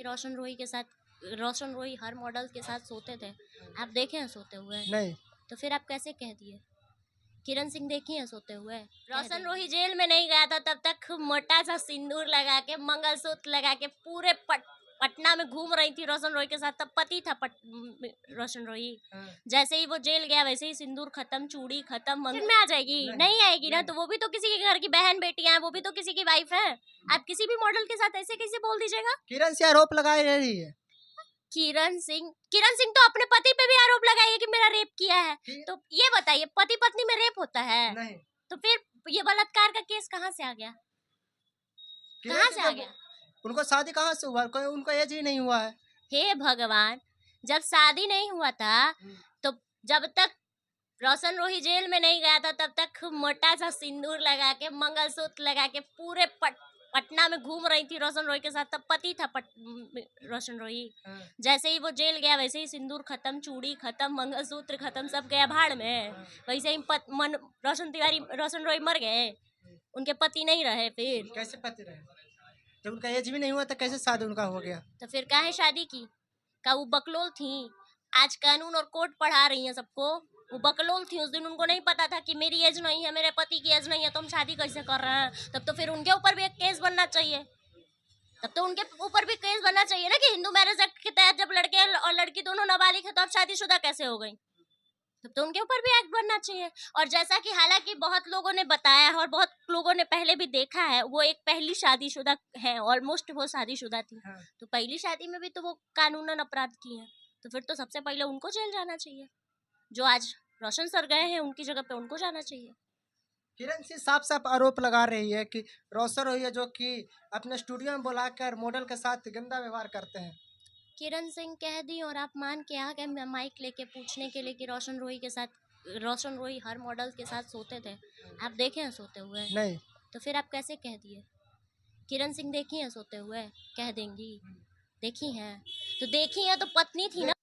रोशन रोही हर मॉडल के साथ सोते थे, आप देखे हैं सोते हुए? नहीं। तो फिर आप कैसे कह दिए? किरण सिंह देखी है सोते हुए? रोशन रोही जेल में नहीं गया था तब तक मोटा सा सिंदूर लगा के, मंगलसूत्र लगा के पूरे पटना में घूम रही थी रोशन रोही के साथ। तब पति था रोशन रोही। जैसे ही वो जेल गया वैसे ही सिंदूर खत्म, चूड़ी खत्म, मंगल में आ जाएगी? नहीं आएगी ना। तो वो भी तो किसी के घर की बहन बेटियां हैं, वो भी तो किसी की वाइफ है। आप किसी भी मॉडल के साथ ऐसे कैसे बोल दीजिएगा? किरण से आरोप लगा रही है। किरण सिंह तो अपने पति पे भी आरोप लगाई कि मेरा रेप किया है। तो ये बताइए, पति पत्नी में रेप होता है? नहीं। तो फिर ये बलात्कार का केस कहाँ से आ गया? कहाँ से आ गया? उनको शादी कहाँ से हुआ? कोई उनको एज ही नहीं हुआ है। हे भगवान, जब शादी नहीं हुआ था तो जब तक रोशन रोही जेल में नहीं गया था तब तक मोटा सा सिंदूर लगा के, मंगलसूत्र लगा के पूरे पटना में घूम रही थी रोशन रोही के साथ। तब पति था रोशन रोही। जैसे ही वो जेल गया वैसे ही सिंदूर खत्म, चूड़ी खत्म, मंगलसूत्र खत्म, सब गया भाड़ में। वैसे ही रोशन रोही मर गए, उनके पति नहीं रहे। फिर कैसे पति रहे? जब उनका एज भी नहीं हुआ तो कैसे शादी उनका हो गया? तो फिर काहे शादी की? का वो बकलोल थी? आज कानून और कोर्ट पढ़ा रही हैं सबको। वो बकलोल थी उस दिन, उनको नहीं पता था कि मेरी एज नहीं है, मेरे पति की एज नहीं है, तो हम शादी कैसे कर रहे हैं। तब तो फिर उनके ऊपर भी एक केस बनना चाहिए। तब तो उनके ऊपर भी केस बनना चाहिए ना कि हिंदू मैरिज एक्ट के तहत जब लड़के और लड़की दोनों नाबालिग है तो अब शादीशुदा कैसे हो गई। तब तो उनके ऊपर भी एक्ट बनना चाहिए। और जैसा कि हालांकि बहुत लोगों ने बताया है और बहुत लोगों ने पहले भी देखा है, वो एक पहली शादीशुदा है, ऑलमोस्ट वो शादीशुदा थी। तो पहली शादी में भी तो वो कानूनन अपराध की है, तो फिर तो सबसे पहले उनको जेल जाना चाहिए। जो आज रोशन सर गए हैं उनकी जगह पे उनको जाना चाहिए। किरण सिंह साफ साफ आरोप लगा रही है कि रोशन रोही जो कि अपने स्टूडियो में बुलाकर मॉडल के साथ गंदा व्यवहार करते हैं। किरण सिंह कह दी और आप मान के आ गए माइक लेके पूछने के लिए कि रोशन रोही हर मॉडल के साथ सोते थे, आप देखे हैं सोते हुए? नहीं। तो फिर आप कैसे कह दिए? किरण सिंह देखी हैं सोते हुए? कह देंगी देखी हैं? तो देखी हैं तो पत्नी थी ना।